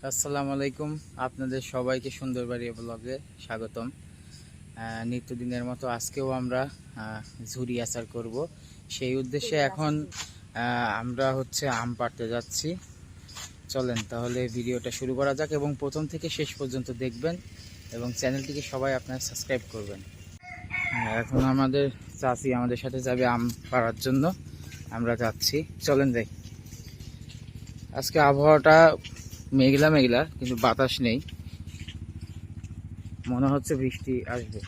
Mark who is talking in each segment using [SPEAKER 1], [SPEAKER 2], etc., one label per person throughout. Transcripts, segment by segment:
[SPEAKER 1] আসসালামু আলাইকুম, আপনাদের সবাইকে সুন্দরবাড়ি ব্লগে স্বাগতম। নিত্যদিনের মতো আজকেও আমরা ঝুরি আচার করব। সেই উদ্দেশ্যে এখন আমরা আম পাড়তে যাচ্ছি। চলেন তাহলে ভিডিওটা শুরু করা যাক এবং প্রথম থেকে শেষ পর্যন্ত দেখবেন এবং চ্যানেলটিকে সবাই আপনারা সাবস্ক্রাইব করবেন। এখন আমাদের চাচি আমাদের সাথে যাবে আম পাড়ার জন্য। আমরা যাচ্ছি, চলেন যাই। আজকে আবহাওয়াটা মেঘলা মেঘলা, কিন্তু বাতাস নেই, মনে হচ্ছে বৃষ্টি আসবে।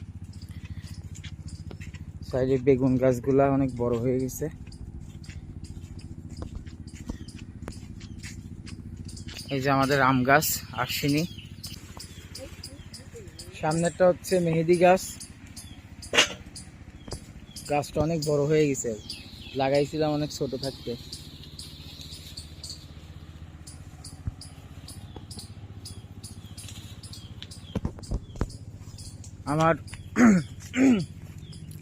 [SPEAKER 1] সাইডে বেগুন গাছগুলা অনেক বড় হয়ে গেছে। এই যে আমাদের আম গাছ আশ্বিনী, সামনেরটা হচ্ছে মেহেদি গাছ। গাছটা অনেক বড় হয়ে গেছে, লাগাইছিলাম অনেক ছোট থাকতে। আমার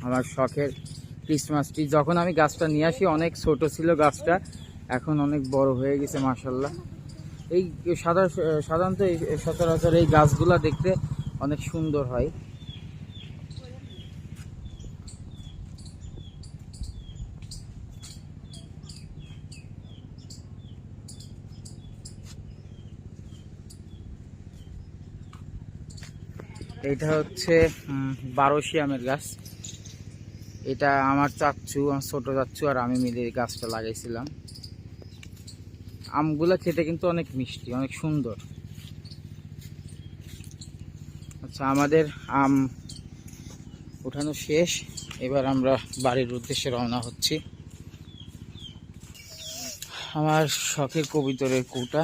[SPEAKER 1] আমার শখের ক্রিসমাস ট্রি, যখন আমি গাছটা নিয়ে আসি অনেক ছোট ছিল গাছটা, এখন অনেক বড় হয়ে গেছে মাশাআল্লাহ। এই সাধারণত সচরাচর এই গাছগুলা দেখতে অনেক সুন্দর হয়। এটা হচ্ছে 12শি আমের গাছ। এটা আমার ছোট চাচ্চু আর আমি মিলে এই গাছটা লাগাইছিলাম। আমগুলা খেতে কিন্তু অনেক মিষ্টি, অনেক সুন্দর। আচ্ছা, আমাদের আম উঠানো শেষ, এবার আমরা বাড়ির উদ্দেশ্যে রওনা হচ্ছি। আমার শখের কবুতরের কৌটা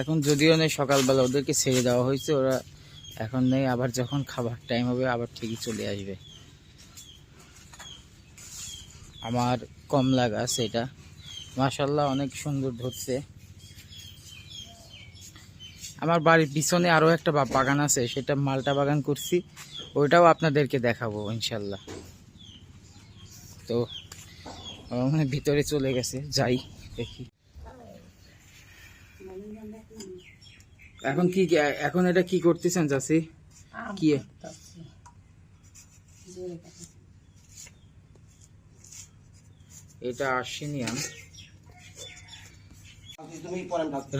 [SPEAKER 1] এখন যদিও নেই, সকালবেলা ওদেরকে ছেড়ে দেওয়া হয়েছে, ওরা এখন নেই, আবার যখন খাবার টাইম হবে আবার ঠিকই চলে আসবে। আমার কমলা গাছ, এটা মাশাআল্লাহ অনেক সুন্দর ধরছে। আমার বাড়ির পিছনে আরো একটা বাগান আছে, সেটা মালটা বাগান করছি, ওইটাও আপনাদেরকে দেখাবো ইনশাল্লাহ। তো ভিতরে চলে গেছে, যাই দেখি। এখন এটা কি করতেছেন চাচি? কি এটা আশ্বিনী আম।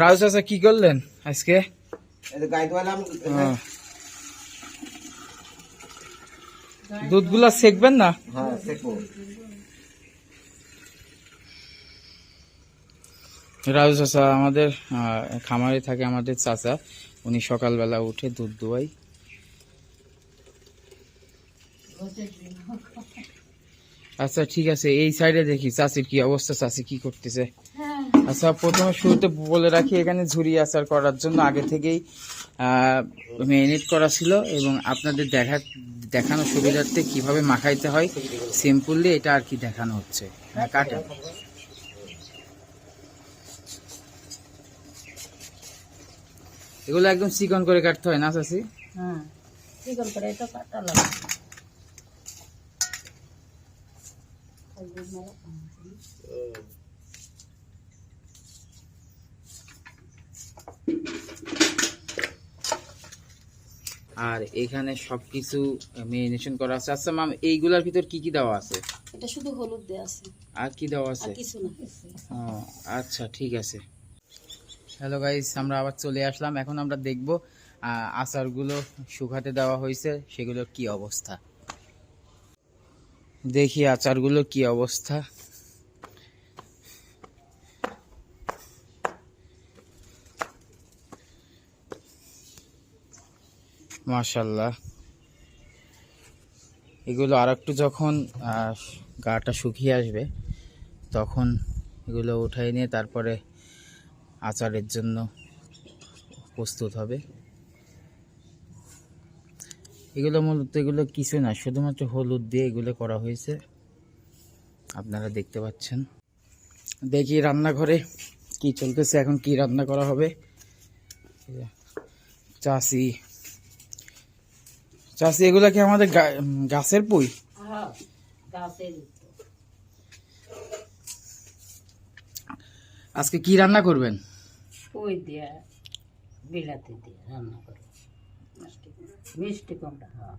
[SPEAKER 1] রাজু চাচা কি করলেন আজকে? দুধগুলা সেকবেন না? রাজু চাচা আমাদের খামারে থাকে, আমাদের চাচা, উনি সকালবেলা উঠে দুধ দোয়াই। আচ্ছা ঠিক আছে, এই সাইডে দেখি চাচির কি অবস্থা, চাচি কি করতেছে। আচ্ছা, প্রথমে শুরুতে বলে রাখি, এখানে ঝুরি আচার করার জন্য আগে থেকেই ম্যারিনেট করা ছিল এবং আপনাদের দেখানো সুবিধার্থে কিভাবে মাখাইতে হয় সিম্পলি এটা আর কি দেখানো হচ্ছে। কাটে এগুলো একদম চিকন করে কাটতে হয় না চাচি?
[SPEAKER 2] হ্যাঁ, চিকন করে তো কাটা লাগে।
[SPEAKER 1] আর এখানে সবকিছু ম্যারিনেশন করা আছে। আচ্ছা মাম, এইগুলার ভিতর কি কি দেওয়া আছে?
[SPEAKER 2] এটা শুধু হলুদ দেয়া আছে,
[SPEAKER 1] আর কি দেওয়া আছে?
[SPEAKER 2] আর কিছু না।
[SPEAKER 1] ও আচ্ছা ঠিক আছে। হ্যালো গাইস, আমরা আবার চলে আসলাম। এখন আমরা দেখব আচারগুলো শুকাতে দেওয়া হয়েছে, সেগুলোর কি অবস্থা। দেখি আচারগুলো কি অবস্থা। মাশাআল্লাহ, এগুলো আর একটু যখন গাটা শুকিয়ে আসবে তখন এগুলো উঠাই নিয়ে তারপরে আচারের জন্য প্রস্তুত হবে। এগুলো কিছু না, শুধুমাত্র হলুদ দিয়ে এগুলো করা হয়েছে, আপনারা দেখতে পাচ্ছেন। দেখি রান্নাঘরে কি চলতেছে, এখন কি রান্না করা হবে। চাষি এগুলা কি আমাদের গাছের পুই? আজকে কি রান্না করবেন?
[SPEAKER 2] পুই দিয়া বিলাতি দিয়ে রান্না করবো। মিষ্টি কুমড়া, হ্যাঁ।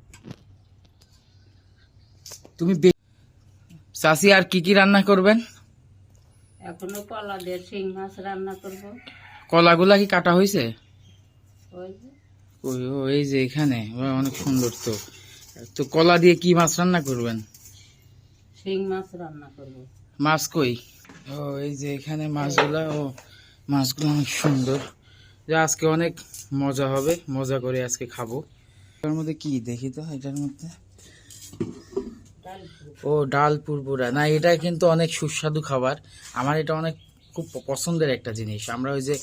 [SPEAKER 1] তুমি চাষি আর কি কি রান্না করবেন?
[SPEAKER 2] এখনো কলা দিয়ে শিং মাছ রান্না করবো।
[SPEAKER 1] কলাগুলা কি কাটা হয়েছে?
[SPEAKER 2] ওই যে
[SPEAKER 1] এই যে এখানে অনেক সুন্দর। তো তো কলা দিয়ে কি মাছ রান্না করবেন?
[SPEAKER 2] শিং মাছ রান্না করবো।
[SPEAKER 1] মাছ কই? ও এই যে এখানে মাছগুলা, ও মাছগুলো অনেক সুন্দর। যে আজকে অনেক মজা হবে, মজা করে আজকে খাবো। এটার মধ্যে কি দেখি তো, এটার মধ্যে
[SPEAKER 2] ডাল
[SPEAKER 1] ও ডাল পুরপুরা। না, এটা কিন্তু অনেক সুস্বাদু খাবার। আমার এটা অনেক খুব পছন্দের একটা জিনিস। আমরা ওই যে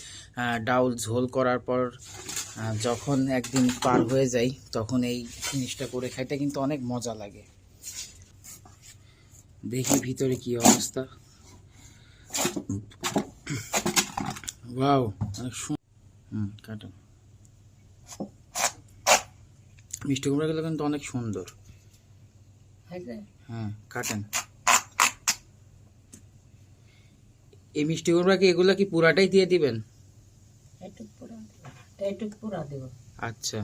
[SPEAKER 1] ডাউল ঝোল করার পর যখন একদিন পার হয়ে যাই তখন এই জিনিসটা করে খাইতে কিন্তু অনেক মজা লাগে। দেখি ভিতরে কি অবস্থা। ওয়াও, অনেক কাটো। মিষ্টি কুমড়াগুলো কিন্তু অনেক সুন্দর। হ্যাঁ, কাটেন। এই মিষ্টি কুমড়া কি এগুলা কি পুরাটাই দিয়ে দিবেন?
[SPEAKER 2] এইটুক পুরা দেব।
[SPEAKER 1] আচ্ছা,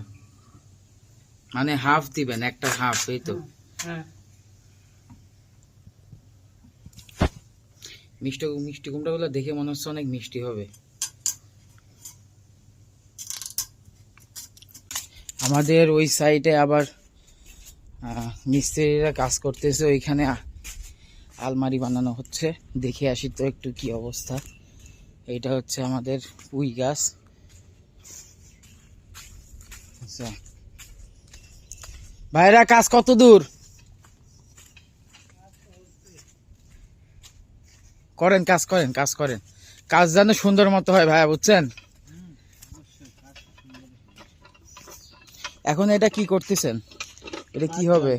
[SPEAKER 1] মানে হাফ দিবেন, একটা হাফ, এই তো।
[SPEAKER 2] হ্যাঁ,
[SPEAKER 1] মিষ্টি কুমড়া গুলো দেখে মনে হচ্ছে অনেক মিষ্টি হবে। আমাদের ওই সাইডে আবার মিস্ত্রিরা কাজ করতেছে, ওইখানে আলমারি বানানো হচ্ছে। দেখে আসি তো একটু কি অবস্থা। এইটা হচ্ছে আমাদের পুঁই গাছ। আচ্ছা ভাইরা, কাজ কত দূর? করেন, কাজ করেন, কাজ করেন। কাজ যেন সুন্দর মতো হয় ভাইয়া, বুঝছেন? এখন এটা কি করতেছেন? এটা কি হবে?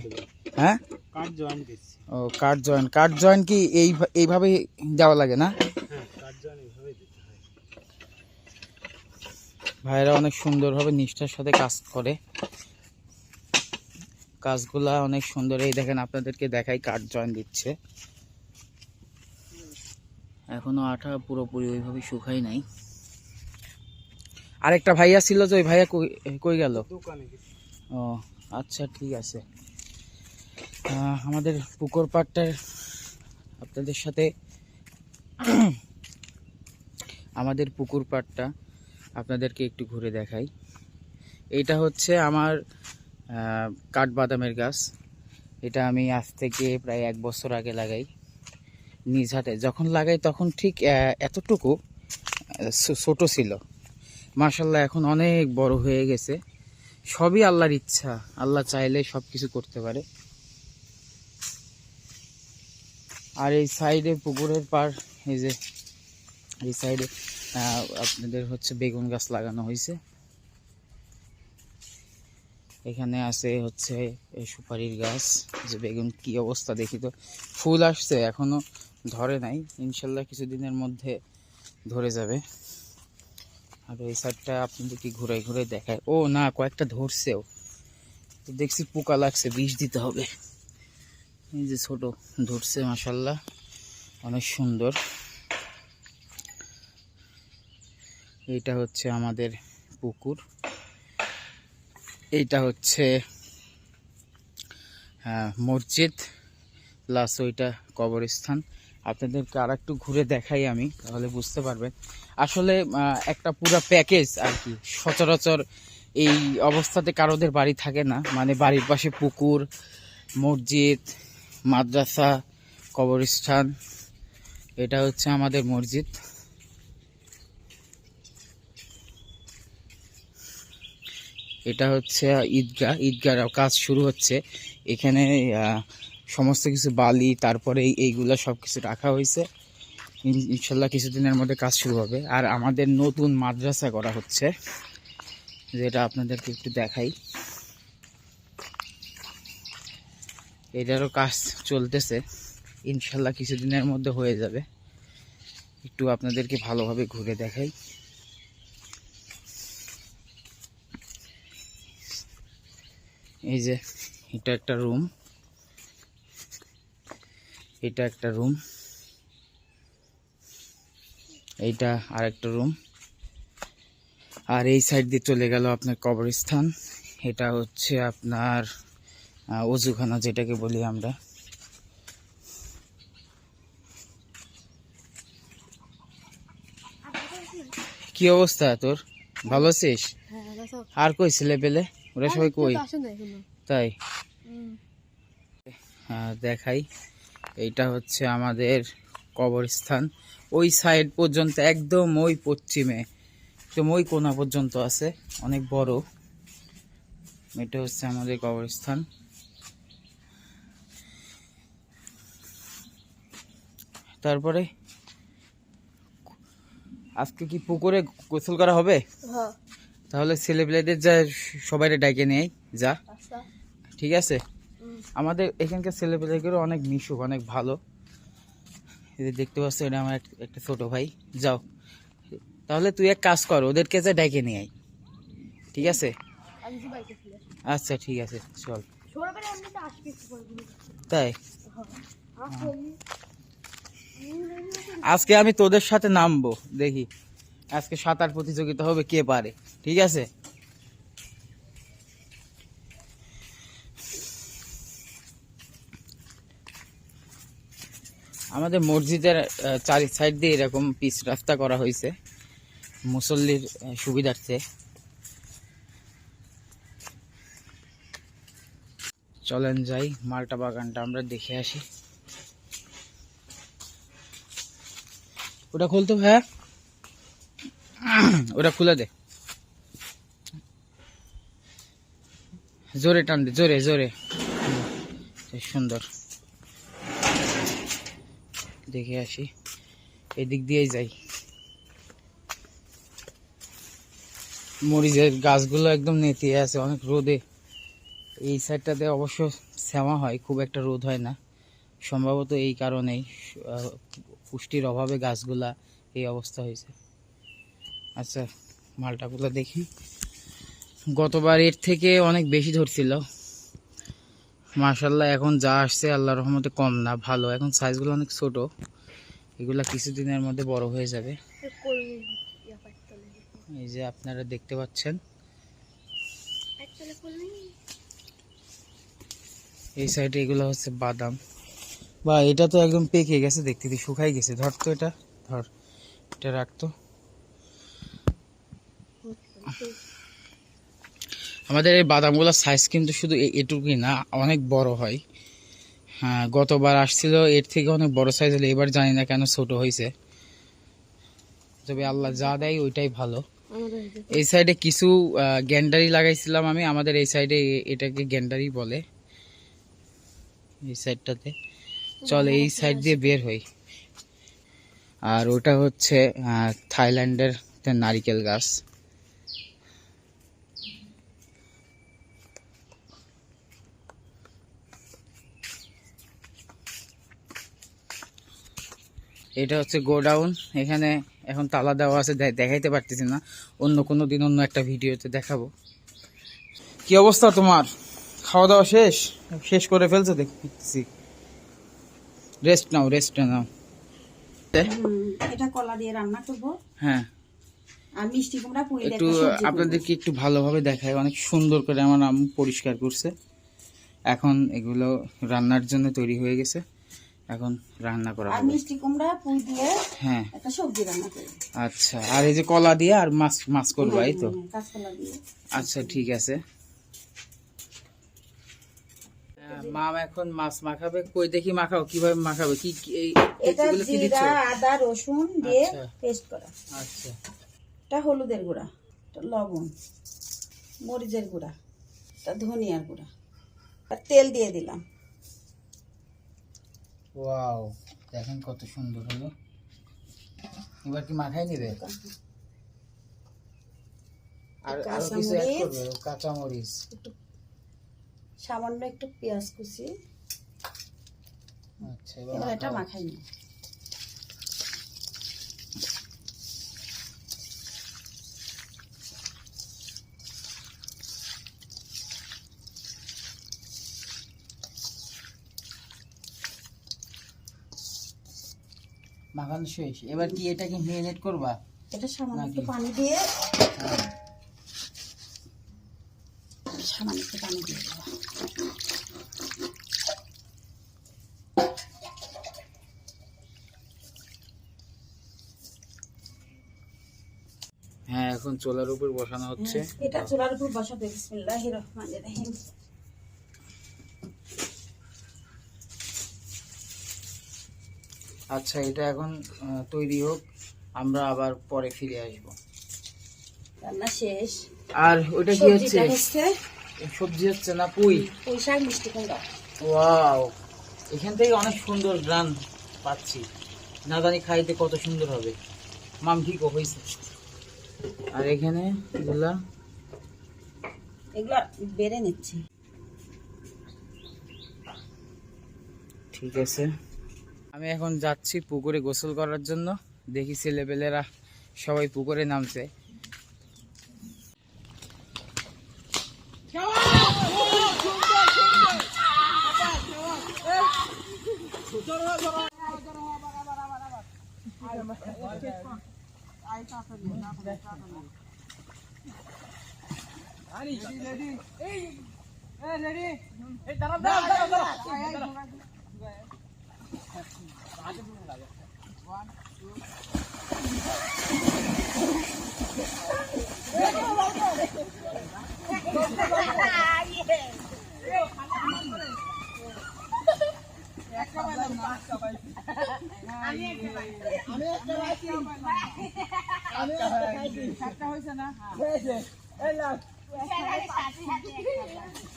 [SPEAKER 1] হ্যাঁ,
[SPEAKER 3] কাঠ জয়েন দিচ্ছি।
[SPEAKER 1] ও কাঠ জয়েন কি এইভাবে দেওয়া লাগে না?
[SPEAKER 3] হ্যাঁ, কাঠ জয়েন এইভাবে দিতে হয়।
[SPEAKER 1] ভাইরা অনেক সুন্দরভাবে নিষ্ঠার সাথে কাজ করে। কাজগুলা অনেক সুন্দর। এই দেখেন, আপনাদেরকে দেখাই, কাঠ জয়েন দিচ্ছে। এখনো আঠা পুরোপুরি ওইভাবে শুকাই নাই। আরেকটা ভাইয়া ছিল যে, ওই ভাইয়া কই গেল?
[SPEAKER 3] দোকানে গেছি।
[SPEAKER 1] ও আচ্ছা, ঠিক আছে। আমাদের পুকুর পাড়টার আপনাদের সাথে আমাদের পুকুর পাড়টা আপনাদেরকে একটু ঘুরে দেখাই। এইটা হচ্ছে আমার কাঠবাদামের গাছ। এটা আমি আজ থেকে প্রায় 1 বছর আগে লাগাই নিজ হাতে। যখন লাগাই তখন ঠিক এতটুকু ছোট ছিল। মাশাআল্লাহ, এখন অনেক বড় হয়ে গেছে। সবই আল্লাহর ইচ্ছা, আল্লাহ চাইলে সব কিছু করতে পারে। আর এই সাইডে পুকুরের পার, এই যে এই সাইডে আপনাদের হচ্ছে বেগুন গাছ লাগানো হয়েছে। এখানে আছে হচ্ছে এই সুপারির গাছ। যে বেগুন কি অবস্থা দেখি তো। ফুল আসছে, এখনো ধরে নাই, ইনশাল্লাহ কিছুদিনের মধ্যে ধরে যাবে। আর এই সাইডটা আপনাদেরকে ঘুরে ঘুরে দেখায়। ও না, কয়েকটা ধরছেও তো, দেখছি পোকা লাগছে, বিষ দিতে হবে। এই যে ছোট ধরছে, মাশাল্লাহ অনেক সুন্দর। এইটা হচ্ছে আমাদের পুকুর। এইটা হচ্ছে মসজিদ, প্লাস ওইটা কবরস্থান। আপনাদেরকে আর একটু ঘুরে দেখাই আমি, তাহলে বুঝতে পারবেন। আসলে একটা পুরো প্যাকেজ আর কি। সচরাচর এই অবস্থাতে কারোদের বাড়ি থাকে না, মানে বাড়ির পাশে পুকুর, মসজিদ, মাদ্রাসা, কবরস্থান। এটা হচ্ছে আমাদের মসজিদ। এটা হচ্ছে ঈদগাহ কাজ শুরু হচ্ছে এখানে। সমস্ত কিছু বালি, তারপরে এইগুলা সব কিছু রাখা হয়েছে। ইনশাল্লাহ কিছুদিনের মধ্যে কাজ শুরু হবে। আর আমাদের নতুন মাদ্রাসা করা হচ্ছে, যেটা আপনাদেরকে একটু দেখাই। এটারও কাজ চলতেছে, ইনশাল্লাহ কিছুদিনের মধ্যে হয়ে যাবে। একটু আপনাদেরকে ভালোভাবে ঘুরে দেখাই। এই যে এটা একটা রুম, এটা একটা রুম, এইটা আরেকটা রুম। আর এই সাইড দিয়ে চলে গেল আপনার কবরস্থান। এটা হচ্ছে আপনার অজুখানা যেটাকে বলি আমরা। কি অবস্থা তোর, ভালো আছিস? আর কই ছেলে পেলে, ওরা সবাই কই? তাই দেখাই, এইটা হচ্ছে আমাদের কবরস্থান। ওই সাইড পর্যন্ত একদম ওই পশ্চিমে একদম ওই কোণা পর্যন্ত আছে, অনেক বড়। এটা হচ্ছে আমাদের কবরস্থান। তারপরে আজকে কি পুকুরে গোসল করা হবে? তাহলে ছেলেপেলেদের যা সবাই ডাইকে নেই যা, ঠিক আছে? আমাদের এখানকার ছেলেপেলেগুলো অনেক মিশুক, অনেক ভালো। এই যে দেখতে পাচ্ছ, এটা আমার একটা ছোট ভাই। যাও তাহলে তুই এক কাজ কর, ওদেরকে যা ডাইকে নিয়ে আয়, ঠিক আছে? আচ্ছা ঠিক আছে, চল। তাই আজকে আমি তোদের সাথে নামবো, দেখি আজকে সাঁতার প্রতিযোগিতা হবে, কে পারে, ঠিক আছে? আমাদের মসজিদের চারি সাইড দিয়ে এরকম পিচ রাস্তা করা হয়েছে মুসল্লির সুবিধার্থে। চলেন যাই, মালটা বাগানটা আমরা দেখে আসি। ওটা খুলতো ভাইয়া, ওটা খুলে দে, জোরে টান দে, জোরে জোরে। সুন্দর, দেখে আসি, এদিক দিয়েই যাই। মরিচের গাছগুলো একদম নেতিয়ে আছে, অনেক রোদে। এই সাইডটাতে অবশ্য শ্যামা হয়, খুব একটা রোদ হয় না, সম্ভবত এই কারণেই পুষ্টির অভাবে গাছগুলা এই অবস্থা হয়েছে। আচ্ছা মালটাগুলো দেখি, গতবার এর থেকে অনেক বেশি ধরছিল, মাশাল্লাহ এখন যা আসছে আল্লাহর রহমতে কম না, ভালো। এখন সাইজগুলো অনেক ছোট, এগুলা কিছুদিনের মধ্যে বড় হয়ে যাবে। এই যে আপনারা দেখতে পাচ্ছেন, এই সাইডে এগুলো হচ্ছে বাদাম। বা এটা তো একদম পেকে গেছে, দেখতে শুকাই গেছে। ধর তো এটা, ধর এটা রাখতো। আমাদের এই বাদামগুলোর সাইজ কিন্তু শুধু এটুকুই না, অনেক বড় হয়। হ্যাঁ, গতবার আসছিল এর থেকে অনেক বড় সাইজ হলো, এবার জানি না কেন ছোট হয়েছে। তবে আল্লাহ যা দেয় ওইটাই ভালো। এই সাইডে কিছু গ্যান্ডারি লাগাইছিলাম আমি, আমাদের এই সাইডে এটাকে গ্যান্ডারি বলে। এই সাইডটাতে চল, এই সাইড দিয়ে বের হই। আর ওটা হচ্ছে থাইল্যান্ডের নারিকেল গাছ। এটা হচ্ছে গোডাউন, এখানে এখন তালা দেওয়া আছে, দেখাইতে পারতেছি না, অন্য কোনো দিন অন্য একটা ভিডিওতে দেখাবো। কি অবস্থা তোমার, খাওয়া দাওয়া শেষ? শেষ করে ফেলছো দেখতেছি, রেস্ট নাও, রেস্ট নাও।
[SPEAKER 2] এটা কলা দিয়ে রান্না করব।
[SPEAKER 1] হ্যাঁ,
[SPEAKER 2] আর মিষ্টি কুমড়া পুরি দিয়ে
[SPEAKER 1] একটু
[SPEAKER 2] একটা সবজি করব।
[SPEAKER 1] আপনাদেরকে একটু ভালোভাবে দেখায়, অনেক সুন্দর করে আমার আম্মু পরিষ্কার করছে। এখন এগুলো রান্নার জন্য তৈরি হয়ে গেছে, এখন রান্না করা
[SPEAKER 2] আর
[SPEAKER 1] হবে।
[SPEAKER 2] মিষ্টি কুমড়া পুরি দিয়ে
[SPEAKER 1] হ্যাঁ
[SPEAKER 2] একটা সবজি রান্না করব।
[SPEAKER 1] আচ্ছা, আর এই যে কলা দিয়ে আর মাছ মাছ করবো, এই তো?
[SPEAKER 2] কাঁচকলা দিয়ে।
[SPEAKER 1] আচ্ছা ঠিক আছে। মাম এখন মাছ মাখাবে, কই দেখি মাখাও, কিভাবে মাখাবে, কি কি
[SPEAKER 2] এটা
[SPEAKER 1] এগুলো কি দিচ্ছ?
[SPEAKER 2] জিরা আদা রসুন দিয়ে
[SPEAKER 1] আচ্ছা।
[SPEAKER 2] পেস্ট করা।
[SPEAKER 1] আচ্ছা,
[SPEAKER 2] এটা হলুদের গুঁড়া, এটা লবণ, মরিচের গুঁড়া, এটা ধনিয়ার গুঁড়া, আর তেল দিয়ে দিলাম।
[SPEAKER 1] ওয়াও, দেখেন কত সুন্দর হলো। এবার কি মাখাই নেবে? আর আরো কিছু অ্যাড করবে? কাঁচা মরিচ,
[SPEAKER 2] সামান্য একটু পেঁয়াজ কুচি।
[SPEAKER 1] আচ্ছা
[SPEAKER 2] এবার এটা মাখাই নিই।
[SPEAKER 1] মাখানো শেষ, এবার কি এটাকে মেরিনেট করবা?
[SPEAKER 2] এটা সামান্য একটু পানি দিয়ে সামান্য একটু পানি দিয়ে দেবো।
[SPEAKER 1] হ্যাঁ, এখন চুলার উপর বসানো হচ্ছে।
[SPEAKER 2] এটা চুলার উপর বসাতে বিসমিল্লাহির রহমানির রহিম।
[SPEAKER 1] আচ্ছা, এটা এখন তৈরি হোক, আমরা আবার পরে ফিরে আসব।
[SPEAKER 2] রান্না শেষ।
[SPEAKER 1] আর ওটা কি হচ্ছে?
[SPEAKER 2] সবজিটা হচ্ছে
[SPEAKER 1] সবজি হচ্ছে না পুঁই?
[SPEAKER 2] পুঁই শাক মিষ্টি কুমড়া।
[SPEAKER 1] ওয়াও, এখান থেকে অনেক সুন্দর গ্রান পাচ্ছি, না জানি খাইতে কত সুন্দর হবে। মাম ঠিক হয়েছে। আর এখানে এগুলা
[SPEAKER 2] এগুলা বেড়ে নিচ্ছি।
[SPEAKER 1] ঠিক আছে, আমি এখন যাচ্ছি পুকুরে গোসল করার জন্য। দেখি ছেলেপেলেরা সবাই পুকুরে নামছে।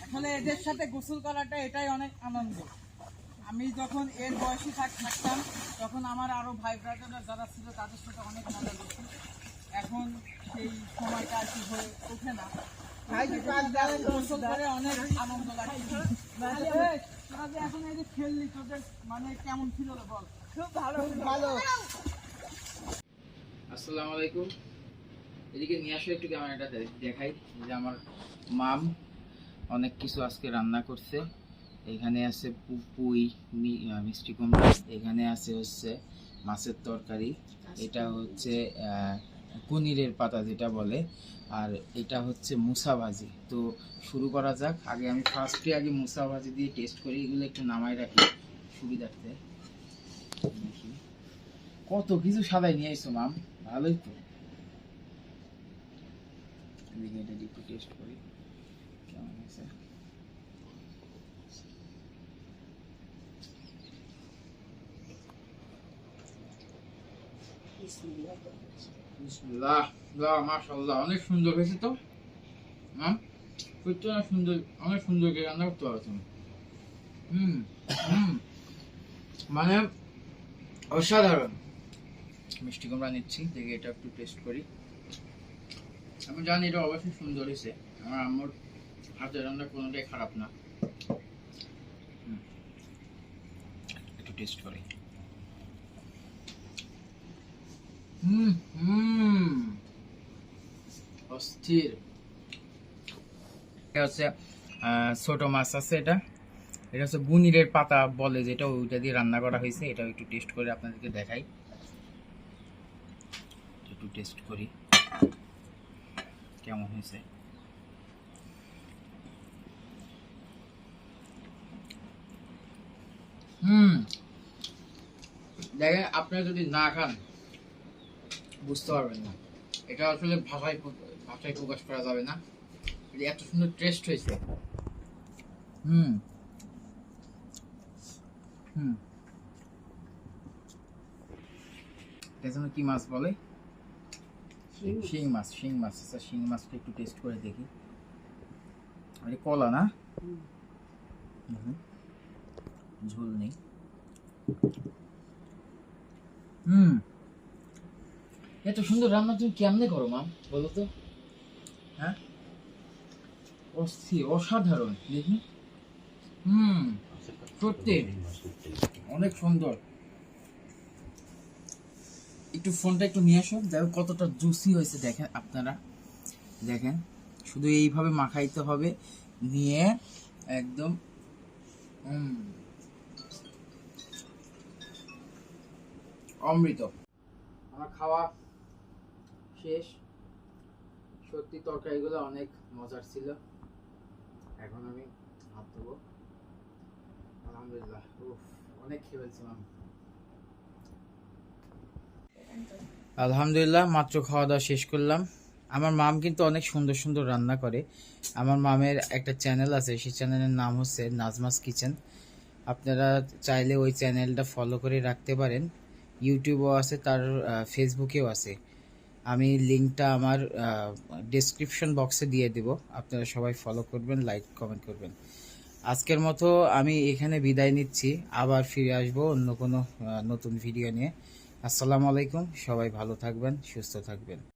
[SPEAKER 4] আসলে এদের সাথে গোসল করাটা এটাই অনেক আনন্দ। আমি যখন এর বয়সী থাকতাম তখন আমার আরো ভাই ব্রাদাররা যারা ছিল তাদের সাথে অনেক মজা করছি। এখন সেই সময়টা আর কি হয়ে ওঠে না। গোসল করে অনেক আনন্দ লাগছে। তোরা যে এখন এই যে খেললি, তোদের মানে কেমন ছিল বল? খুব ভালো, খুব ভালো।
[SPEAKER 1] আসসালামু আলাইকুম। এদিকে নিয়ে আসো একটু, ক্যামেরাটা দেখাই যে আমার মাম অনেক কিছু আজকে রান্না করছে। এখানে আছে পুঁই, মিষ্টি কুমড়া, এখানে আছে হচ্ছে মাছের তরকারি, এটা হচ্ছে পনিরের পাতা যেটা বলে, আর এটা হচ্ছে মুসা ভাজি। তো শুরু করা যাক। আগে আমি ফার্স্টে মুসা ভাজি দিয়ে টেস্ট করি, এগুলো একটু নামাই রাখি সুবিধার্থে। দেখি কত কিছু সাদাই নিয়ে এসো মাম, ভালোই তো। এদিকে এটা একটু টেস্ট করি কেমন হয়েছে। বিসমিল্লাহ, মাশাআল্লাহ, অনেক সুন্দর হয়েছে তো। সত্যি অনেক সুন্দর, অনেক সুন্দর করে রান্না করতে পারছো। মানে অসাধারণ। মিষ্টি কুমড়া নিচ্ছি, দেখি এটা একটু টেস্ট করি। আমি জানি এটা অবশ্যই সুন্দর হয়েছে, আমার আম্মুর হাতের রান্না কোনোটাই খারাপ না। একটু টেস্ট করি। অস্থির। এটা হচ্ছে ছোট মাছ আছে, এটা হচ্ছে বুনিরের পাতা বলে যেটা, ওইটা দিয়ে রান্না করা হয়েছে। এটাও একটু টেস্ট করে আপনাদেরকে দেখাই। একটু টেস্ট করি কেমন হয়েছে। দেখেন, আপনারা যদি না খান বুঝতে পারবেন না। এটা আসলে ভাষায় প্রকাশ করা যাবে না, এত সুন্দর টেস্ট হয়েছে। এটা যেন কি মাছ বলে? শিং মাছ। আচ্ছা, শিং মাছটা একটু টেস্ট করে দেখি। এটা কলা না? ঝোল নেই। এত সুন্দর রান্না তুমি কেমনে করো মা, বলো তো? হ্যাঁ, অসাধারণ। দেখি, সত্যি অনেক সুন্দর। একটু ফোনটা একটু নিয়ে আসো, দেখো কতটা জুসি হয়েছে। দেখেন আপনারা, দেখেন শুধু এইভাবে মাখাইতে হবে, নিয়ে একদম অমৃত। আমার খাওয়া শেষ, সত্যি তরকারিগুলো অনেক মজার ছিল। এখন আমি হাত ধোবো। আলহামদুলিল্লাহ, উফ, অনেক খেয়ে ফেলছিলাম। আলহামদুলিল্লাহ, মাত্র খাওয়া দাওয়া শেষ করলাম। আমার মাম কিন্তু অনেক সুন্দর সুন্দর রান্না করে। আমার মামের একটা চ্যানেল আছে, সেই চ্যানেলের নাম হচ্ছে নাজমাস কিচেন। আপনারা চাইলে ওই চ্যানেলটা ফলো করে রাখতে পারেন। ইউটিউবও আছে, তার ফেসবুকেও আছে। আমি লিঙ্কটা আমার ডেসক্রিপশন বক্সে দিয়ে দেব, আপনারা সবাই ফলো করবেন, লাইক কমেন্ট করবেন। আজকের মতো আমি এখানে বিদায় নিচ্ছি, আবার ফিরে আসবো অন্য কোনো নতুন ভিডিও নিয়ে। আসসালামু আলাইকুম, সবাই ভালো থাকবেন, সুস্থ থাকবেন।